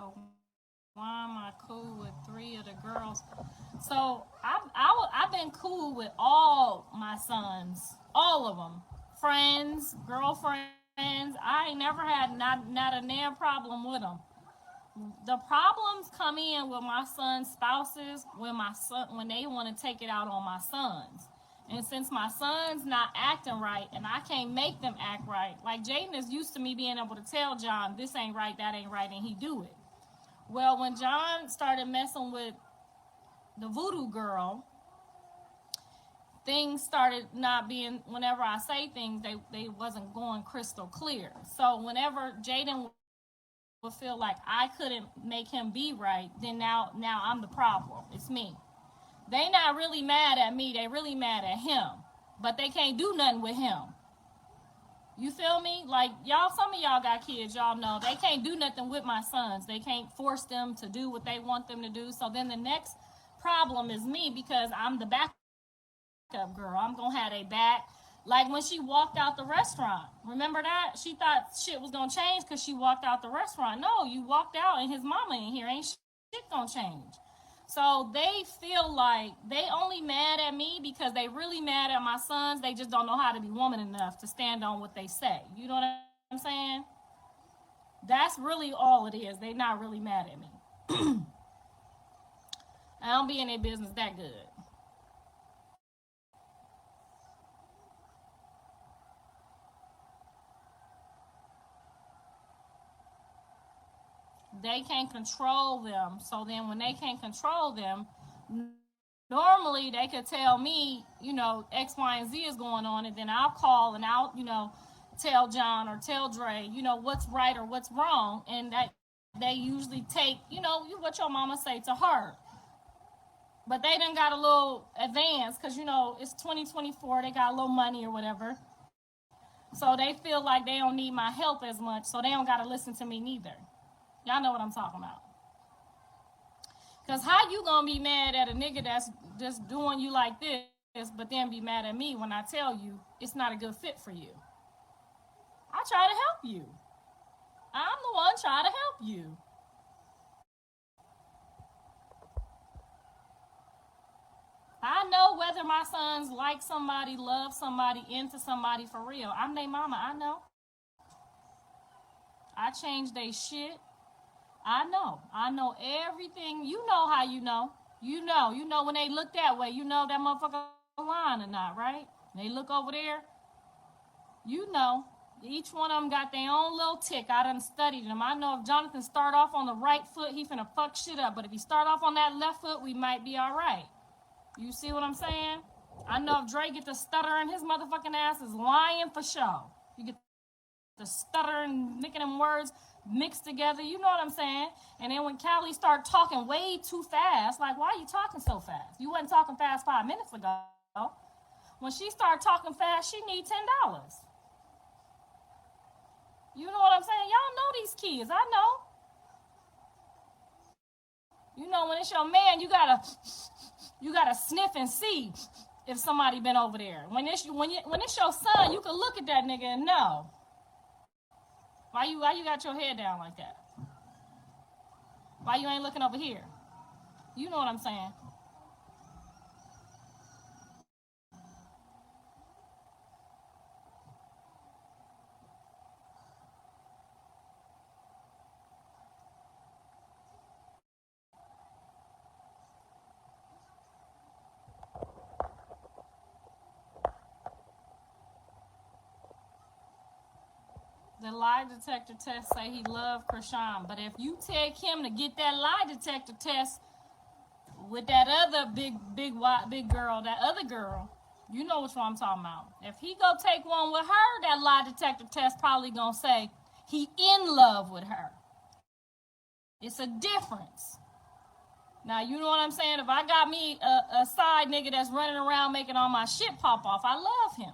So why am I cool with three of the girls? So I've been cool with all my sons, all of them, friends, girlfriends. I ain't never had not a damn problem with them. The problems come in with my son's spouses when they want to take it out on my sons. And since my son's not acting right and I can't make them act right, like Jaden is used to me being able to tell John this ain't right, that ain't right, and he do it. Well, when John started messing with the voodoo girl, things started not being, whenever I say things, they wasn't going crystal clear. So whenever Jaden would feel like I couldn't make him be right, then now I'm the problem. It's me. They not really mad at me, they really mad at him. But they can't do nothing with him. You feel me? Like y'all, some of y'all got kids, y'all know they can't do nothing with my sons. They can't force them to do what they want them to do. So then the next problem is me because I'm the backup girl. I'm gonna have a back. Like when she walked out the restaurant. Remember that? She thought shit was gonna change because she walked out the restaurant. No, you walked out and his mama in here. Ain't shit gonna change. So they feel like they only mad at me because they really mad at my sons. They just don't know how to be woman enough to stand on what they say. You know what I'm saying? That's really all it is. They not really mad at me. I don't be in their business that good. They can't control them. So then when they can't control them, normally they could tell me, X, Y, and Z is going on, and then I'll call and I'll tell John or tell Dre, what's right or what's wrong. And that they usually take, what your mama say to her. But they done got a little advance because, it's 2024. They got a little money or whatever. So they feel like they don't need my help as much. So they don't got to listen to me neither. Y'all know what I'm talking about. Because how you going to be mad at a nigga that's just doing you like this, but then be mad at me when I tell you it's not a good fit for you? I try to help you. I'm the one trying to help you. I know whether my sons like somebody, love somebody, into somebody for real. I'm their mama. I know. I change their shit. I know. I know everything. You know how you know. You know when they look that way. You know that motherfucker lying or not, right? They look over there. You know. Each one of them got their own little tick. I done studied them. I know if Jonathan start off on the right foot, he finna fuck shit up. But if he start off on that left foot, we might be all right. You see what I'm saying? I know if Dre get the stuttering, his motherfucking ass is lying for sure. You get the stuttering, making them words mixed together. You know what I'm saying? And then when Callie start talking way too fast, like, why are you talking so fast? You wasn't talking fast 5 minutes ago. When she start talking fast, she need $10. You know what I'm saying? Y'all know these kids. I know. When it's your man, you gotta sniff and see if somebody been over there. When it's your son, you can look at that nigga and know. Why you got your head down like that? Why you ain't looking over here? You know what I'm saying? The lie detector test say he loved Krishan, but if you take him to get that lie detector test with that other big girl, that other girl, you know which one I'm talking about. If he go take one with her, that lie detector test probably gonna say he in love with her. It's a difference. Now you know what I'm saying. If I got me a side nigga that's running around making all my shit pop off, I love him.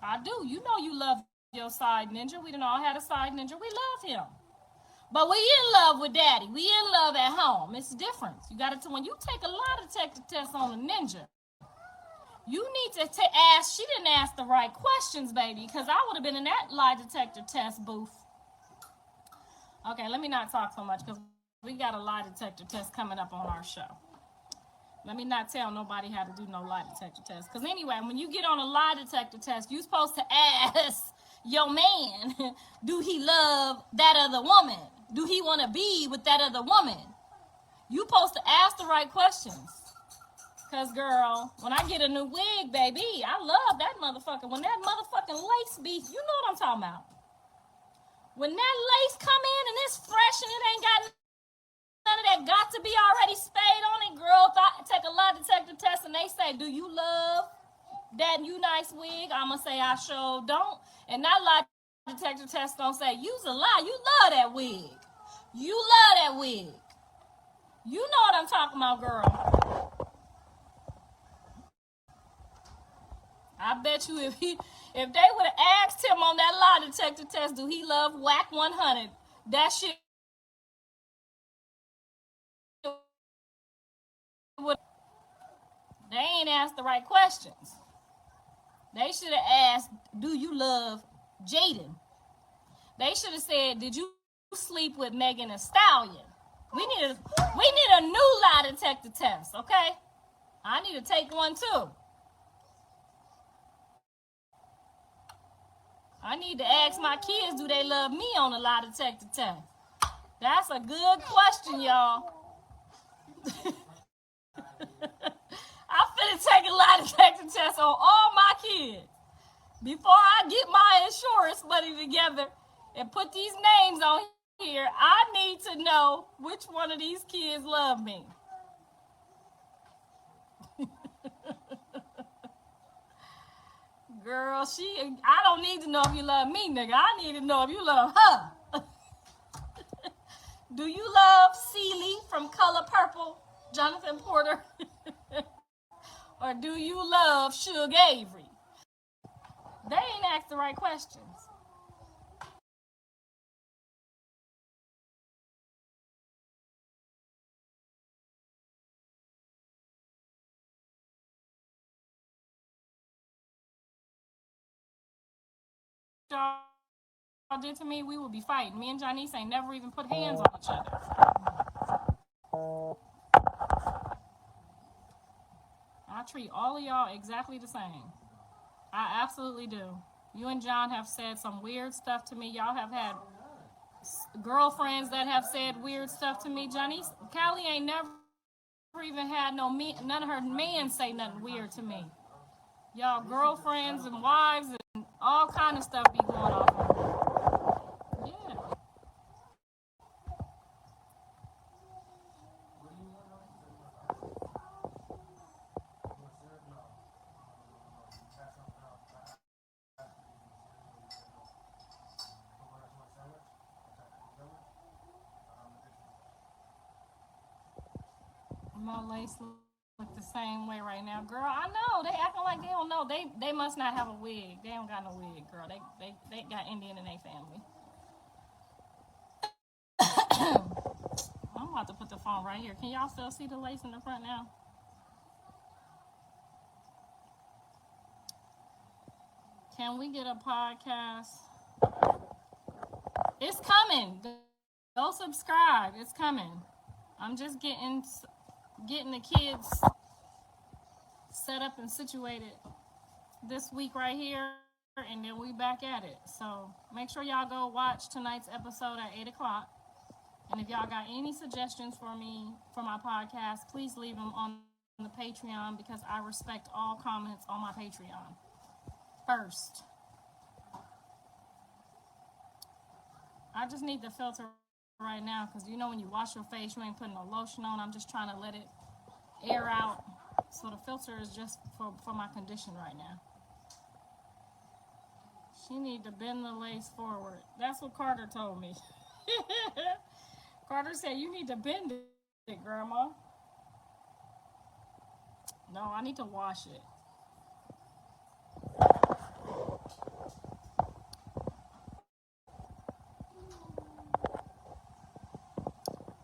I do. You know you love your side ninja. We done all had a side ninja. We love him. But we in love with daddy. We in love at home. It's different. You got to, when you take a lie detector test on a ninja, you need to ask, she didn't ask the right questions, baby, because I would have been in that lie detector test booth. Okay, let me not talk so much because we we got a lie detector test coming up on our show. Let me not tell nobody how to do no lie detector test. Because anyway, when you get on a lie detector test, you're supposed to ask your man, do he love that other woman? Do he want to be with that other woman? You supposed to ask the right questions. Because, girl, when I get a new wig, baby, I love that motherfucker. When that motherfucking lace be, you know what I'm talking about. When that lace come in and it's fresh and it ain't got none of that got to be already spayed on it, girl. If I take a lie detector test and they say, do you love that you nice wig? I'm going to say I sure don't. And that lie detector test going to say, you's a lie. You love that wig. You love that wig. You know what I'm talking about, girl. I bet you if they would have asked him on that lie detector test, do he love Whack 100? That shit would. They ain't asked the right questions. They should have asked, do you love Jaden? They should have said, did you sleep with Megan Thee Stallion? We need a new lie detector test, okay? I need to take one too. I need to ask my kids, do they love me on a lie detector test? That's a good question, y'all. I'm finna take a lie detector test on all my kids. Before I get my insurance money together and put these names on here, I need to know which one of these kids love me. Girl, I don't need to know if you love me, nigga. I need to know if you love her. Do you love Celie from Color Purple, Jonathan Porter? Or do you love Suge Avery? They ain't asked the right questions. Y'all did to me, we would be fighting. Me and Janice ain't never even put hands on each other. I treat all of y'all exactly the same. I absolutely do. You and John have said some weird stuff to me. Y'all have had girlfriends that have said weird stuff to me. Janice, Callie ain't never even had none of her men say nothing weird to me. Y'all girlfriends and wives and all kind of stuff be going on. Yeah. My lace look the same way right now, girl. I know they acting like they don't know. They must not have a wig. They don't got no wig, girl. They got Indian in their family. I'm about to put the phone right here. Can y'all still see the lace in the front now? Can we get a podcast? It's coming. Go subscribe. It's coming. I'm just getting the kids set up and situated this week right here, and then we back at it. So make sure y'all go watch tonight's episode at 8 o'clock. And if y'all got any suggestions for me for my podcast, please leave them on the Patreon, because I respect all comments on my Patreon first. I just need the filter right now, because you know when you wash your face, you ain't putting no lotion on. I'm just trying to let it air out. So the filter is just for my condition right now. She need to bend the lace forward. That's what Carter told me. Carter said, you need to bend it, Grandma. No, I need to wash it.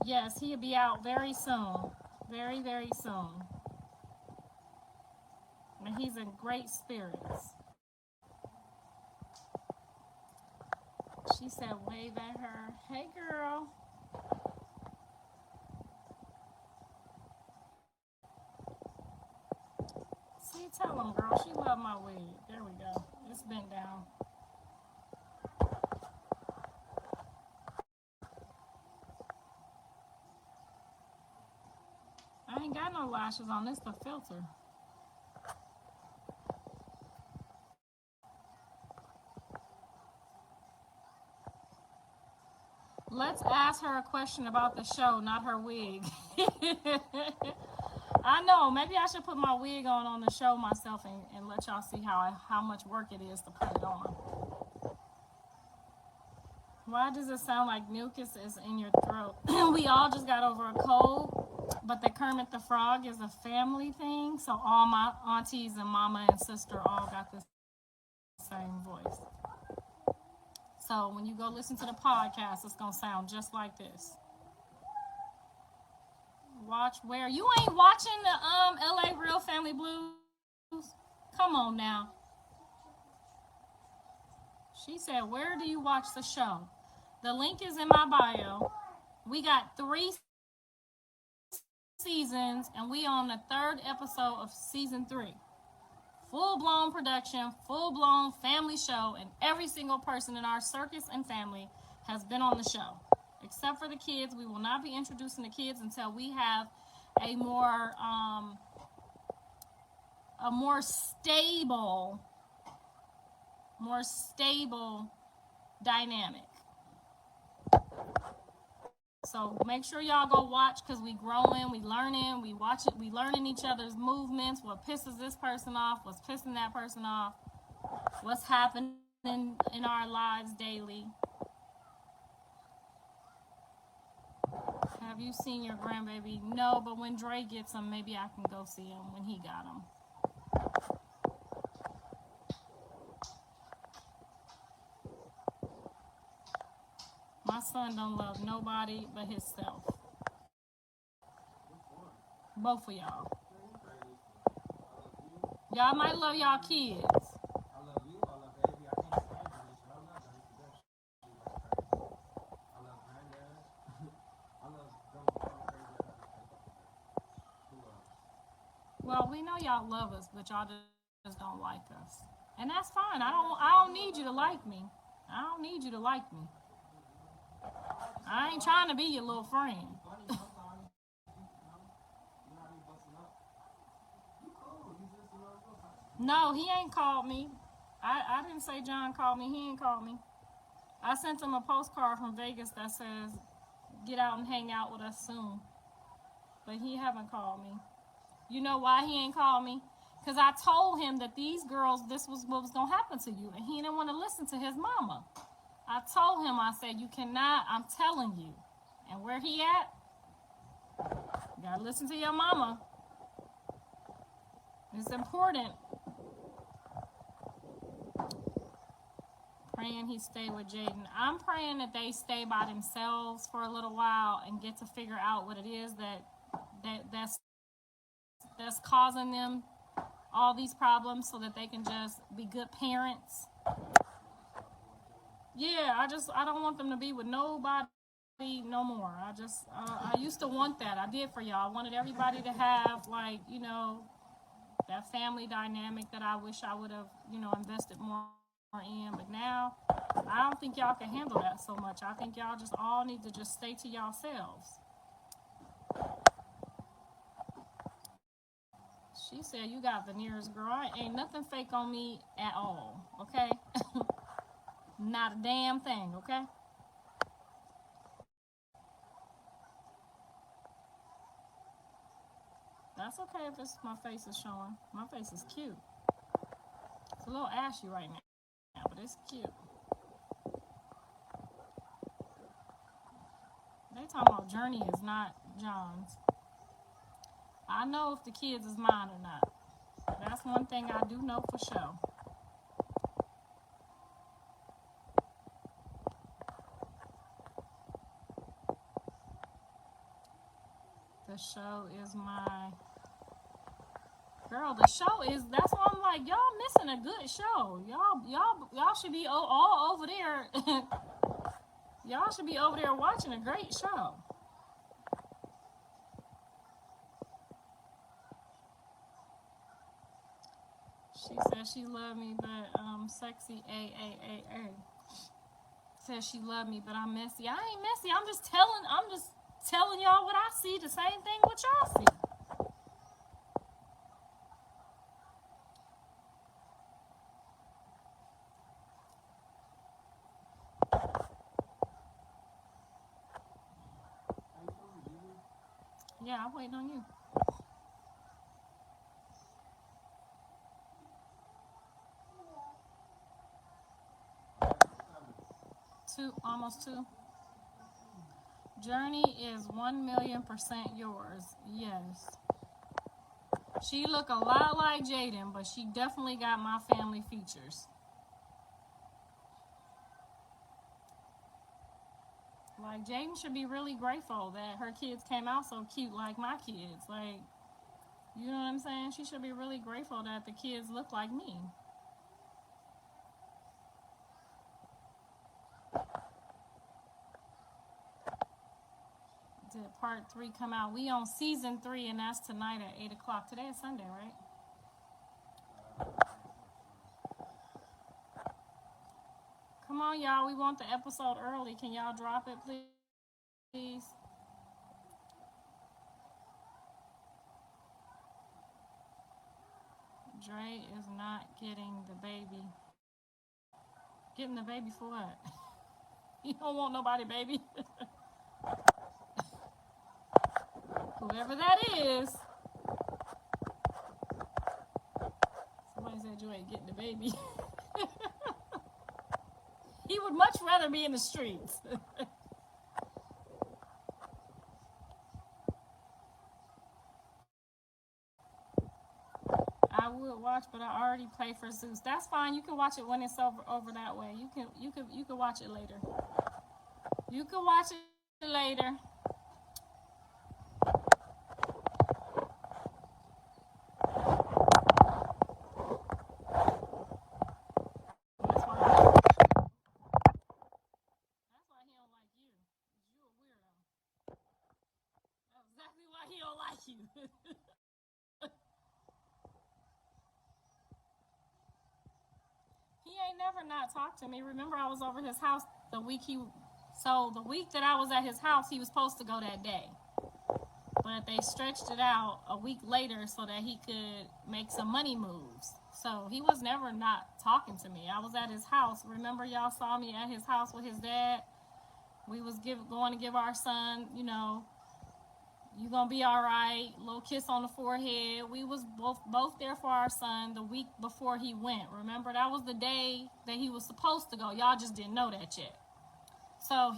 Yes, he'll be out very soon. Very, very soon. And he's in great spirits. She said, wave at her. Hey, girl. you tell them, girl? She loved my wig. There we go. It's bent down. I ain't got no lashes on. This the filter. Let's ask her a question about the show, not her wig. I know. Maybe I should put my wig on the show myself and let y'all see how much work it is to put it on. Why does it sound like mucus is in your throat? We all just got over a cold, but the Kermit the Frog is a family thing. So all my aunties and mama and sister all got the same voice. So when you go listen to the podcast, it's going to sound just like this. Watch where? You ain't watching the LA Real Family Blues? Come on now. She said, where do you watch the show? The link is in my bio. We got 3 seasons, and we on the 3rd episode of season 3. Full-blown production, full-blown family show, and every single person in our circus and family has been on the show. Except for the kids. We will not be introducing the kids until we have a more stable dynamic. So make sure y'all go watch, because we growing, we learning, we watch it, we learning each other's movements, what pisses this person off, what's pissing that person off, what's happening in our lives daily. Have you seen your grandbaby? No, but when Dre gets him, maybe I can go see him when he got him. My son don't love nobody but himself. Both of y'all. Y'all might love y'all kids. Well, we know y'all love us, but y'all just don't like us. And that's fine. I don't need you to like me. I don't need you to like me. I ain't trying to be your little friend. No, he ain't called me. I didn't say John called me. He ain't called me. I sent him a postcard from Vegas that says, get out and hang out with us soon. But he haven't called me. You know why he ain't called me? Because I told him that these girls, this was what was going to happen to you. And he didn't want to listen to his mama. I told him, I said, you cannot, I'm telling you. And where he at? You got to listen to your mama. It's important. Praying he stay with Jaden. I'm praying that they stay by themselves for a little while and get to figure out what it is that's causing them all these problems, so that they can just be good parents. Yeah, I don't want them to be with nobody no more. I used to want that. I did for y'all. I wanted everybody to have, like, you know, that family dynamic that I wish I would have, you know, invested more in. But now, I don't think y'all can handle that so much. I think y'all just all need to just stay to yourselves. She said, you got veneers, girl. Ain't nothing fake on me at all, okay? Not a damn thing, okay? That's okay if my face is showing. My face is cute. It's a little ashy right now, but it's cute. They talking about Journey is not John's. I know if the kids is mine or not. That's one thing I do know for sure. The show is my girl. The show is, that's why I'm like, y'all missing a good show. Y'all should be all over there. Y'all should be over there watching a great show. She said she loved me, but sexy A. Says she loved me, but I'm messy. I ain't messy. I'm just telling y'all what I see. The same thing what y'all see. Yeah, I'm waiting on you. Two, almost two. Journey is 1,000,000% yours. Yes. She look a lot like Jaden, but she definitely got my family features. Like Jaden should be really grateful that her kids came out so cute like my kids. Like, you know what I'm saying? She should be really grateful that the kids look like me. Did part 3 come out? We on season 3, and that's tonight at 8 o'clock. Today is Sunday, right? Come on, y'all. We want the episode early. Can y'all drop it, please? Dre is not getting the baby. Getting the baby for what? You don't want nobody, baby. Whoever that is. Somebody said you ain't getting the baby. He would much rather be in the streets. I would watch, but I already play for Zeus. That's fine. You can watch it when it's over that way. You can watch it later. You can watch it later. That's why he don't like you. You a weirdo. That's exactly why he don't like you. He ain't never not talked to me. Remember, I was over his house the week the week that I was at his house, he was supposed to go that day. But they stretched it out a week later so that he could make some money moves. So he was never not talking to me. I was at his house. Remember, y'all saw me at his house with his dad. We was going to give our son, you gonna be all right. Little kiss on the forehead. We was both there for our son the week before he went. Remember, that was the day that he was supposed to go. Y'all just didn't know that yet. So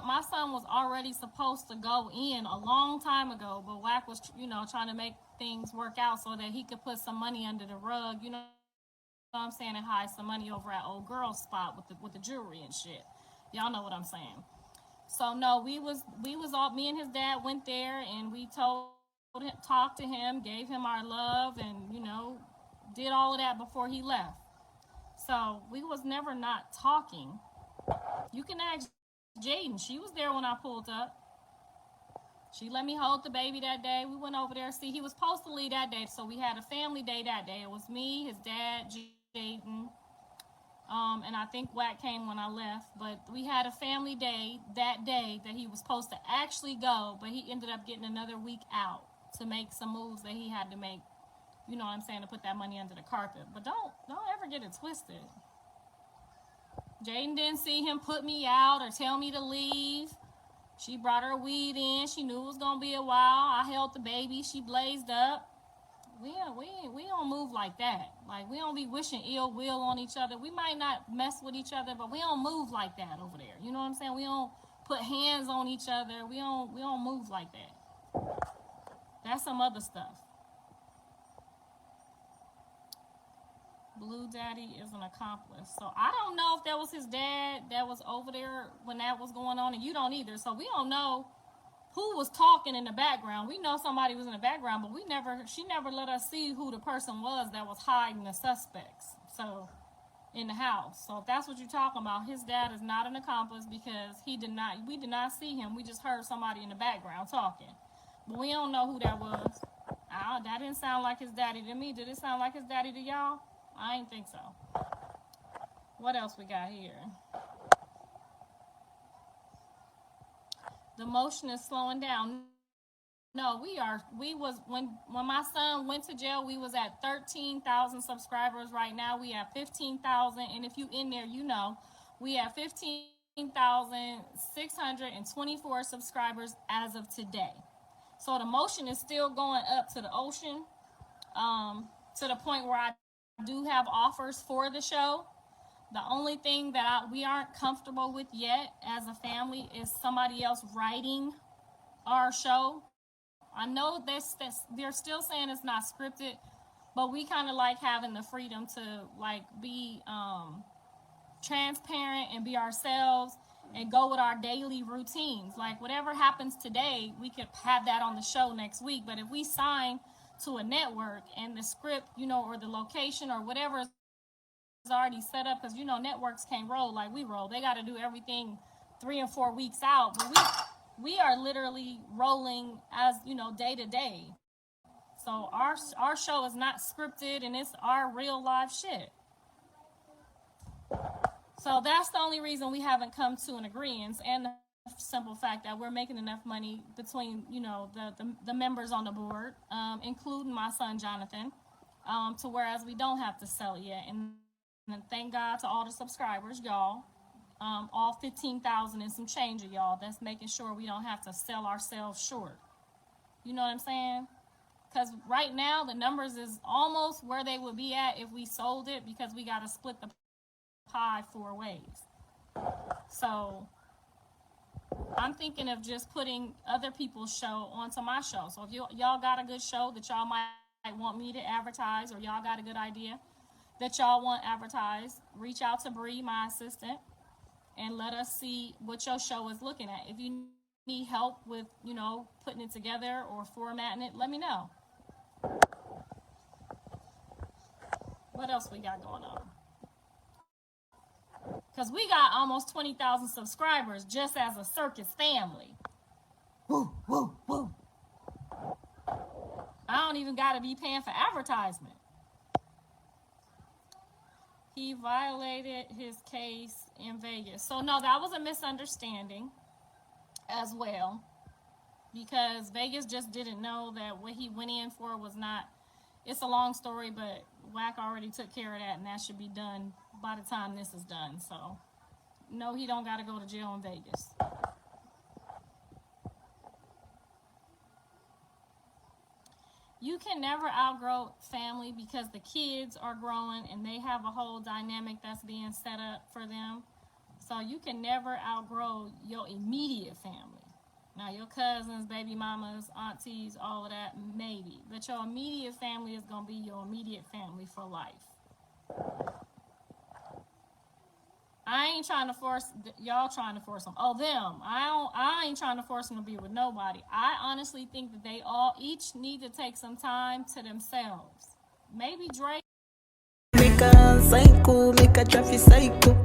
my son was already supposed to go in a long time ago, but Wack was, trying to make things work out so that he could put some money under the rug, you know what I'm saying, and hide some money over at old girl's spot with the jewelry and shit. Y'all know what I'm saying. So no, we was all, me and his dad went there, and we talked to him, gave him our love, and did all of that before he left. So we was never not talking. You can ask Jaden. She was there when I pulled up. She let me hold the baby that day. We went over there. See, he was supposed to leave that day, so we had a family day that day. It was me, his dad, Jaden, and I think Wack came when I left. But we had a family day that day that he was supposed to actually go, but he ended up getting another week out to make some moves that he had to make. You know what I'm saying, to put that money under the carpet. But don't ever get it twisted. Jaden didn't see him put me out or tell me to leave. She brought her weed in. She knew it was gonna be a while. I held the baby. She blazed up. We don't move like that. Like, we don't be wishing ill will on each other. We might not mess with each other, but we don't move like that over there. You know what I'm saying? We don't put hands on each other. We don't move like that. That's some other stuff. Blue Daddy is an accomplice. So I don't know if that was his dad that was over there when that was going on, and you don't either. So we don't know who was talking in the background. We know somebody was in the background, but she never let us see who the person was that was hiding the suspects. So in the house. So if that's what you're talking about, his dad is not an accomplice because we did not see him. We just heard somebody in the background talking. But we don't know who that was. That didn't sound like his daddy to me. Did it sound like his daddy to y'all? I ain't think so. What else we got here? The motion is slowing down. No, we was when my son went to jail, we was at 13,000 subscribers. Right now we have 15,000, and if you in there, you know, we have 15,624 subscribers as of today. So the motion is still going up to the ocean, to the point where I do have offers for the show. The only thing that we aren't comfortable with yet as a family is somebody else writing our show. I know they're still saying it's not scripted, but we kind of like having the freedom to like be transparent and be ourselves and go with our daily routines. Like whatever happens today, we could have that on the show next week. But if we sign to a network and the script, you know, or the location or whatever is already set up, because you know networks can't roll like we roll. They got to do everything 3 and 4 weeks out. But we are literally rolling as, you know, day to day. So our show is not scripted, and it's our real live shit. So that's the only reason we haven't come to an agreement, and the simple fact that we're making enough money between, you know, the members on the board, including my son Jonathan, to whereas we don't have to sell it yet. And thank God to all the subscribers, y'all. All 15,000 and some change of y'all. That's making sure we don't have to sell ourselves short. You know what I'm saying? Because right now the numbers is almost where they would be at if we sold it, because we got to split the pie 4 ways. So I'm thinking of just putting other people's show onto my show. So if y'all got a good show that y'all might want me to advertise, or y'all got a good idea that y'all want advertised, reach out to Bree, my assistant, and let us see what your show is looking at. If you need help with, you know, putting it together or formatting it, let me know. What else we got going on? Because we got almost 20,000 subscribers just as a circus family. Woo, woo, woo. I don't even got to be paying for advertisement. He violated his case in Vegas. So no, that was a misunderstanding as well, because Vegas just didn't know that what he went in for was not, it's a long story, but WAC already took care of that, and that should be done by the time this is done. So no, he don't got to go to jail in Vegas. You can never outgrow family, because the kids are growing and they have a whole dynamic that's being set up for them. So you can never outgrow your immediate family. Now your cousins, baby mamas, aunties, all of that, maybe. But your immediate family is going to be your immediate family for life. I ain't trying to force, y'all trying to force them. Oh, them. I ain't trying to force them to be with nobody. I honestly think that they all each need to take some time to themselves. Maybe Drake. Make a psycho, make a traffic psycho.